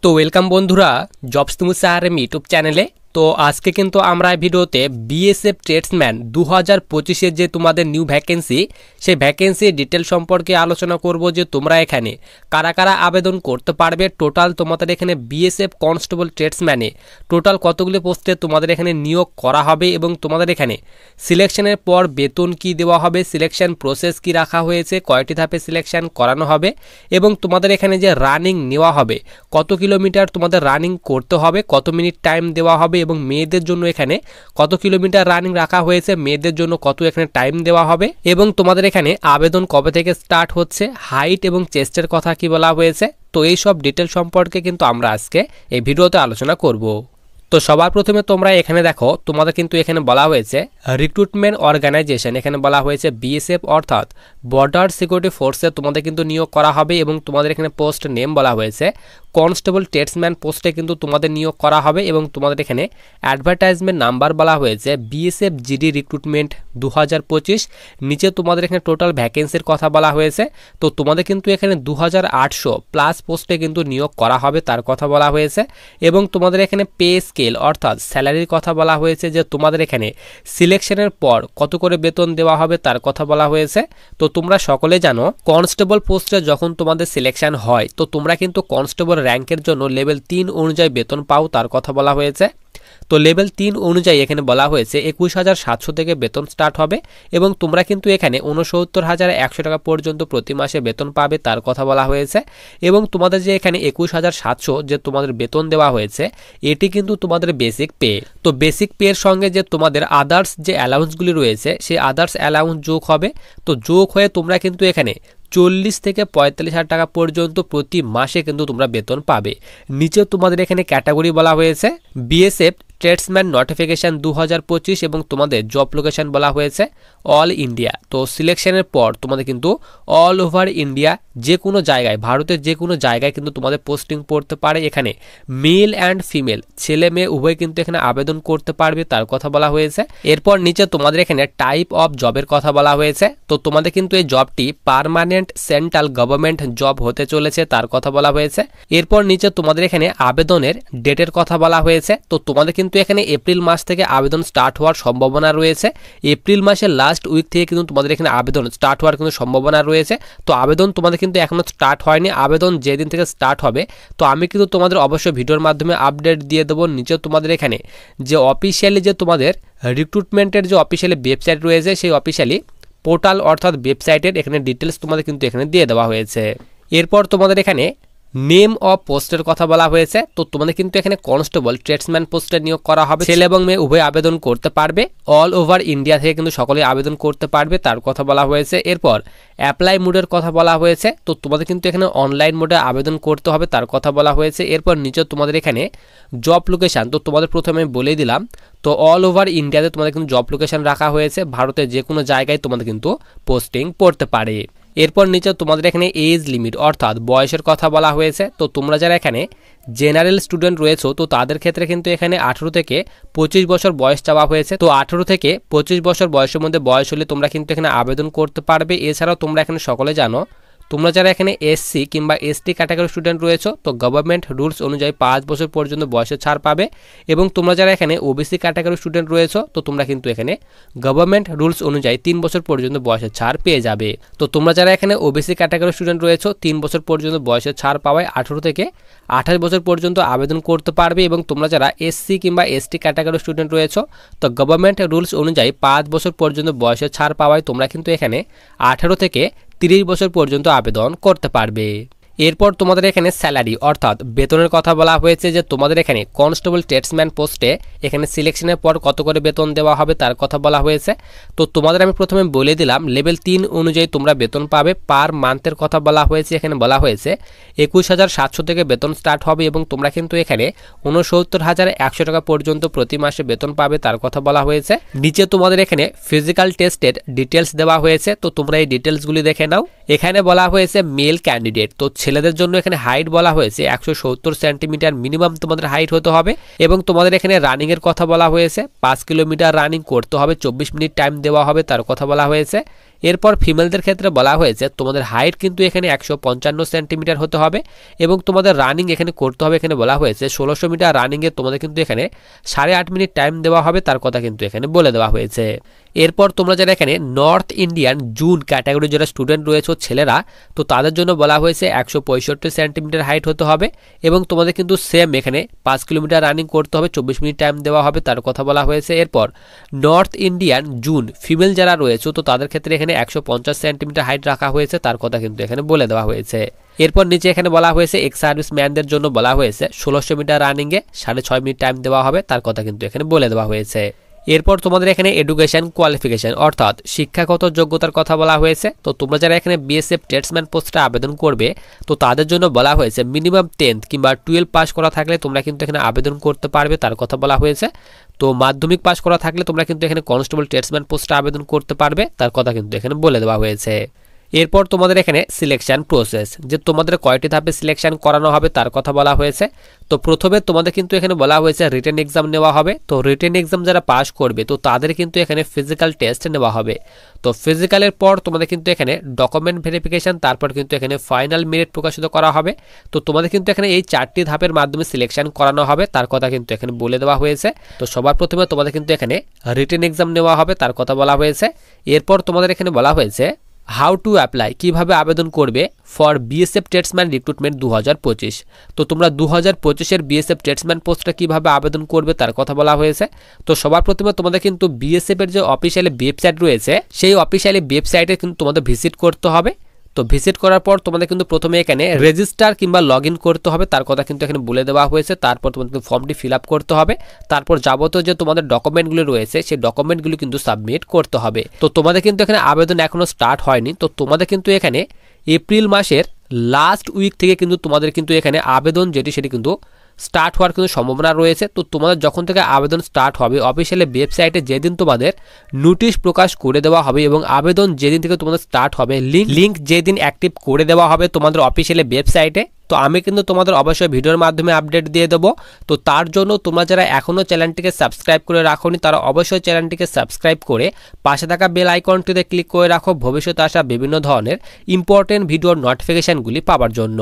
তো ওয়েলকাম বন্ধুরা জবস তুমি স্যার ইউটিউব চ্যানেলে। তো আজকে কিন্তু আমরা ভিডিওতে বিএসএফ ট্রেডসম্যান 2025-এর যে তোমাদের নিউ ভ্যাকেন্সি সেই ভ্যাকেন্সির ডিটেল সম্পর্কে আলোচনা করব যে তোমরা এখানে কারা কারা আবেদন করতে পারবে। টোটাল তোমাদের এখানে বিএসএফ কনস্টেবল ট্রেডসম্যানে টোটাল কতগুলি পোস্টে তোমাদের এখানে নিয়োগ করা হবে এবং তোমাদের এখানে সিলেকশনের পর বেতন কি দেওয়া হবে, সিলেকশন প্রসেস কি রাখা হয়েছে, কয়টি ধাপে সিলেকশন করানো হবে এবং তোমাদের এখানে যে রানিং নেওয়া হবে কত কিলোমিটার তোমাদের রানিং করতে হবে, কত মিনিট টাইম দেওয়া হবে এবং মেয়েদের জন্য এখানে কত কিলোমিটার রানিং রাখা হয়েছে, মেয়েদের জন্য কত এখানে টাইম দেওয়া হবে এবং তোমাদের এখানে আবেদন কবে থেকে স্টার্ট হচ্ছে, হাইট এবং চেস্টের কথা কি বলা হয়েছে। তো এই সব ডিটেল সম্পর্কে কিন্তু আমরা আজকে এই ভিডিওতে আলোচনা করব। তো সবার প্রথমে তোমরা এখানে দেখো তোমাদের কিন্তু এখানে বলা হয়েছে রিক্রুটমেন্ট অর্গানাইজেশন, এখানে বলা হয়েছে বিএসএফ অর্থাৎ বর্ডার সিকিউরিটি ফোর্সে তোমাদের কিন্তু নিয়োগ করা হবে এবং তোমাদের এখানে পোস্ট নেম বলা হয়েছে কনস্টেবল ট্রেডসম্যান পোস্টে কিন্তু তোমাদের নিয়োগ করা হবে এবং তোমাদের এখানে অ্যাডভার্টাইজমেন্ট নাম্বার বলা হয়েছে বিএসএফ জিডি রিক্রুটমেন্ট 2025। নিচে তোমাদের এখানে টোটাল ভ্যাকেন্সির কথা বলা হয়েছে। তো তোমাদের কিন্তু এখানে 2800 প্লাস পোস্টে কিন্তু নিয়োগ করা হবে তার কথা বলা হয়েছে এবং তোমাদের এখানে পে স্কেল অর্থাৎ স্যালারির কথা বলা হয়েছে যে তোমাদের এখানে সিলেকশনের পর কত করে বেতন দেওয়া হবে তার কথা বলা হয়েছে। তো তোমরা সকলে জানো কনস্টেবল পোস্টে যখন তোমাদের সিলেকশন হয় তো তোমরা কিন্তু কনস্টেবল র্যাঙ্কের জন্য লেভেল 3 অনুযায়ী বেতন পাও তার কথা বলা হয়েছে। তো লেভেল 3 অনুযায়ী এখানে বলা হয়েছে 21,700 থেকে বেতন স্টার্ট হবে এবং তোমরা কিন্তু এখানে 69,100 টাকা পর্যন্ত প্রতি মাসে বেতন পাবে তার কথা বলা হয়েছে এবং তোমাদের যে এখানে 21,700 যে তোমাদের বেতন দেওয়া হয়েছে এটি কিন্তু তোমাদের বেসিক পে। তো বেসিক পে এর সঙ্গে যে তোমাদের আদার্স যে অ্যালাউন্সগুলি রয়েছে সেই আদার্স অ্যালাউন্স যোগ হবে। তো যোগ হয়ে তোমরা কিন্তু এখানে 40 থেকে 45,000 টাকা পর্যন্ত প্রতি মাসে কিন্তু তোমরা বেতন পাবে। নিচে তোমাদের এখানে ক্যাটাগরি বলা হয়েছে বিএসএফ ট্রেডসম্যান নোটিফিকেশন 2025 এবং তোমাদের জব লোকেশন বলা হয়েছে অল ইন্ডিয়া। তো সিলেকশনের পর তোমাদের কিন্তু অল ওভার ইন্ডিয়া যে কোনো জায়গায় ভারতের যে কোনো জায়গায় কিন্তু তোমাদের পোস্টিং পড়তে পারে। এখানে মেল অ্যান্ড ফিমেল ছেলে মেয়ে উভয় কিন্তু এখানে আবেদন করতে পারবে তার কথা বলা হয়েছে। এরপর নিচে তোমাদের এখানে টাইপ অফ জবের কথা বলা হয়েছে। তো তোমাদের কিন্তু এই জবটি পার্মানেন্ট সেন্ট্রাল গভর্নমেন্ট জব হতে চলেছে তার কথা বলা হয়েছে। এরপর নিচে তোমাদের এখানে আবেদনের ডেটের কথা বলা হয়েছে। তো তোমাদের কিন্তু এখানে এপ্রিল মাস থেকে আবেদন স্টার্ট হওয়ার সম্ভাবনা রয়েছে। এপ্রিল মাসের লাস্ট উইক থেকে কিন্তু তোমাদের এখানে আবেদন স্টার্ট হওয়ার কিন্তু সম্ভাবনা রয়েছে। তো আবেদন তোমাদের কিন্তু এখনো স্টার্ট হয়নি, আবেদন যেদিন থেকে স্টার্ট হবে তো আমি কিন্তু তোমাদের অবশ্যই ভিডিওর মাধ্যমে আপডেট দিয়ে দেবো। নিচে তোমাদের এখানে যে অফিসিয়ালি যে তোমাদের রিক্রুটমেন্টের যে অফিসিয়ালি ওয়েবসাইট রয়েছে সেই অফিসিয়ালি পোর্টাল অর্থাৎ ওয়েবসাইটের এখানে ডিটেলস তোমাদের কিন্তু এখানে দিয়ে দেওয়া হয়েছে। এরপর তোমাদের এখানে নেম অফ পোস্টের কথা বলা হয়েছে। তো তোমাদের কিন্তু এখানে কনস্টেবল ট্রেডসম্যান পোস্টে নিয়োগ করা হবে, ছেলে এবং মেয়ে উভয় আবেদন করতে পারবে। অল ওভার ইন্ডিয়া থেকে কিন্তু সকলে আবেদন করতে পারবে তার কথা বলা হয়েছে। এরপর অ্যাপ্লাই মোডের কথা বলা হয়েছে। তো তোমাদের কিন্তু এখানে অনলাইন মোডে আবেদন করতে হবে তার কথা বলা হয়েছে। এরপর নিচে তোমাদের এখানে জব লোকেশন, তো তোমাদের প্রথমে বলেই দিলাম তো অল ওভার ইন্ডিয়াতে তোমাদের কিন্তু জব লোকেশন রাখা হয়েছে, ভারতের যে কোনো জায়গায় তোমাদের কিন্তু পোস্টিং পড়তে পারে। এরপর নিচে তোমাদের এখানে এজ লিমিট অর্থাৎ বয়সের কথা বলা হয়েছে। তো তোমরা যারা এখানে জেনারেল স্টুডেন্ট রয়েছো তো তাদের ক্ষেত্রে কিন্তু এখানে 18 থেকে 25 বছর বয়স চাওয়া হয়েছে। তো 18 থেকে 25 বছর বয়সের মধ্যে বয়স হলে তোমরা কিন্তু এখানে আবেদন করতে পারবে। এছাড়াও তোমরা এখানে সকলে জানো তোমরা যারা এখানে এসসি কিংবা এসটি ক্যাটাগরি স্টুডেন্ট রয়েছো তো গভর্নমেন্ট রুলস অনুযায়ী 5 বছর পর্যন্ত বয়সের ছাড় পাবে এবং তোমরা যারা এখানে ওবিসি ক্যাটাগরি স্টুডেন্ট রয়েছো তো তোমরা কিন্তু এখানে গভর্নমেন্ট রুলস অনুযায়ী 3 বছর পর্যন্ত বয়সের ছাড় পেয়ে যাবে। তো তোমরা যারা এখানে ওবিসি ক্যাটাগরি স্টুডেন্ট রয়েছো 3 বছর পর্যন্ত বয়সের ছাড় পাওয়ায় 18 থেকে 28 বছর পর্যন্ত আবেদন করতে পারবে এবং তোমরা যারা এসসি কিংবা এসটি ক্যাটাগরি স্টুডেন্ট রয়েছো তো গভর্নমেন্ট রুলস অনুযায়ী 5 বছর পর্যন্ত বয়সের ছাড় পাওয়ায় তোমরা কিন্তু এখানে 18 থেকে 30 বছর পর্যন্ত আবেদন করতে পারবে। এরপর তোমাদের এখানে স্যালারি অর্থাৎ বেতনের কথা বলা হয়েছে যে তোমাদের এখানে কনস্টেবল ট্রেডসম্যান পোস্টে এখানে সিলেকশনের পর কত করে বেতন দেওয়া হবে তার কথা বলা হয়েছে। তো তোমাদের আমি প্রথমে বলে দিলাম লেভেল 3 অনুযায়ী তোমরা বেতন পাবে। পার মান্থের কথা বলা হয়েছে, এখানে বলা হয়েছে 21,700 থেকে বেতন স্টার্ট হবে এবং তোমরা কিন্তু এখানে 69,100 টাকা পর্যন্ত প্রতি মাসে বেতন পাবে তার কথা বলা হয়েছে। নিচে তোমাদের এখানে ফিজিক্যাল টেস্টের ডিটেলস দেওয়া হয়েছে। তো তোমরা এই ডিটেলসগুলি দেখে নাও। এখানে বলা হয়েছে মেল ক্যান্ডিডেট, তো ছেলেদের জন্য এখানে হাইট বলা হয়েছে 170 সেন্টিমিটার মিনিমাম তোমাদের হাইট হতে হবে এবং তোমাদের এখানে রানিং এর কথা বলা হয়েছে 5 কিলোমিটার রানিং করতে হবে, 24 মিনিট টাইম দেওয়া হবে তার কথা বলা হয়েছে। এরপর ফিমেলদের ক্ষেত্রে বলা হয়েছে তোমাদের হাইট কিন্তু এখানে 155 সেন্টিমিটার হতে হবে এবং তোমাদের রানিং এখানে করতে হবে। এখানে বলা হয়েছে 1600 মিটার রানিংয়ে তোমাদের কিন্তু এখানে 8.5 মিনিট টাইম দেওয়া হবে, তার কথা কিন্তু এখানে বলে দেওয়া হয়েছে। এরপর তোমরা যারা এখানে নর্থ ইন্ডিয়ান জুন ক্যাটাগরি যারা স্টুডেন্ট রয়েছে ছেলেরা, তো তাদের জন্য বলা হয়েছে 165 সেন্টিমিটার হাইট হতে হবে এবং তোমাদের কিন্তু সেম এখানে 5 কিলোমিটার রানিং করতে হবে, 24 মিনিট টাইম দেওয়া হবে, তার কথা বলা হয়েছে। এরপর নর্থ ইন্ডিয়ান জুন ফিমেল যারা রয়েছে তো তাদের ক্ষেত্রে এখানে 150 সেন্টিমিটার হাইট রাখা হয়েছে, তার কথা কিন্তু এখানে বলে দেওয়া হয়েছে। এরপর নিচে এখানে বলা হয়েছে এক্স সার্ভিস ম্যানদের জন্য বলা হয়েছে 1600 মিটার রানিংয়ে 6.5 মিনিট টাইম দেওয়া হবে, তার কথা কিন্তু এখানে বলে দেওয়া হয়েছে। এরপর তোমাদের এখানে এডুকেশন কোয়ালিফিকেশন অর্থাৎ শিক্ষাগত যোগ্যতার কথা বলা হয়েছে। তো তোমরা যারা এখানে বিএসএফ ট্রেডসম্যান পোস্টে আবেদন করবে তো তাদের জন্য বলা হয়েছে মিনিমাম 10th কিংবা 12 পাস করা থাকলে তোমরা কিন্তু এখানে আবেদন করতে পারবে, তার কথা বলা হয়েছে। তো মাধ্যমিক পাস করা থাকলে তোমরা কিন্তু এখানে কনস্টেবল ট্রেডসম্যান পোস্টে আবেদন করতে পারবে, তার কথা কিন্তু এখানে বলে দেওয়া হয়েছে। এরপর তোমাদের এখানে সিলেকশন প্রসেস, যে তোমাদের কয়টি ধাপে সিলেকশন করানো হবে তার কথা বলা হয়েছে। তো প্রথমে তোমাদের কিন্তু এখানে বলা হয়েছে রিটেন এক্সাম নেওয়া হবে। তো রিটেন এক্সাম যারা পাস করবে তো তাদের কিন্তু এখানে ফিজিক্যাল টেস্ট নেওয়া হবে। তো ফিজিক্যালের পর তোমাদের কিন্তু এখানে ডকুমেন্ট ভেরিফিকেশন, তারপর কিন্তু এখানে ফাইনাল মেরিট প্রকাশিত করা হবে। তো তোমাদের কিন্তু এখানে এই 4টি ধাপের মাধ্যমে সিলেকশন করানো হবে, তার কথা কিন্তু এখানে বলে দেওয়া হয়েছে। তো সবার প্রথমে তোমাদের কিন্তু এখানে রিটেন এক্সাম নেওয়া হবে, তার কথা বলা হয়েছে। এরপর তোমাদের এখানে বলা হয়েছে হাউ টু অ্যাপ্লাই, কীভাবে আবেদন করবে ফর বিএসএফ ট্রেডসম্যান রিক্রুটমেন্ট 2025। তো তোমরা 2025-এর বিএসএফ ট্রেডসম্যান পোস্টটা কীভাবে আবেদন করবে তার কথা বলা হয়েছে। তো সবার প্রথমে তোমাদের কিন্তু বিএসএফের যে অফিসিয়ালি ওয়েবসাইট রয়েছে সেই অফিসিয়ালি ওয়েবসাইটে কিন্তু তোমাদের ভিজিট করতে হবে। তো ভিজিট করার পর তোমাদের কিন্তু প্রথমে এখানে রেজিস্টার কিংবা লগ ইন করতে হবে, তার কথা কিন্তু এখানে বলে দেওয়া হয়েছে। তারপর তোমাদের ফর্মটি ফিল আপ করতে হবে, তারপর যাবতীয় যে তোমাদের ডকুমেন্টগুলো রয়েছে সেই ডকুমেন্টগুলো কিন্তু সাবমিট করতে হবে। তো তোমাদের কিন্তু এখানে আবেদন এখনো স্টার্ট হয়নি। তো তোমাদের কিন্তু এখানে এপ্রিল মাসের লাস্ট উইক থেকে কিন্তু তোমাদের কিন্তু এখানে আবেদন সেটি কিন্তু স্টার্ট হওয়ার কিন্তু সম্ভাবনা রয়েছে। তো তোমাদের যখন থেকে আবেদন স্টার্ট হবে অফিসিয়ালি ওয়েবসাইটে যেদিন তোমাদের নোটিশ প্রকাশ করে দেওয়া হবে এবং আবেদন যেদিন থেকে তোমাদের স্টার্ট হবে লিঙ্ক যেদিন অ্যাক্টিভ করে দেওয়া হবে তোমাদের অফিসিয়ালি ওয়েবসাইটে, তো আমি কিন্তু তোমাদের অবশ্যই ভিডিওর মাধ্যমে আপডেট দিয়ে দেবো। তো তার জন্য তোমরা যারা এখনও চ্যানেলটিকে সাবস্ক্রাইব করে রাখোনি তারা অবশ্যই চ্যানেলটিকে সাবস্ক্রাইব করে পাশে থাকা বেল আইকনটিতে ক্লিক করে রাখো ভবিষ্যতে আসা বিভিন্ন ধরনের ইম্পর্টেন্ট ভিডিওর নোটিফিকেশানগুলি পাওয়ার জন্য।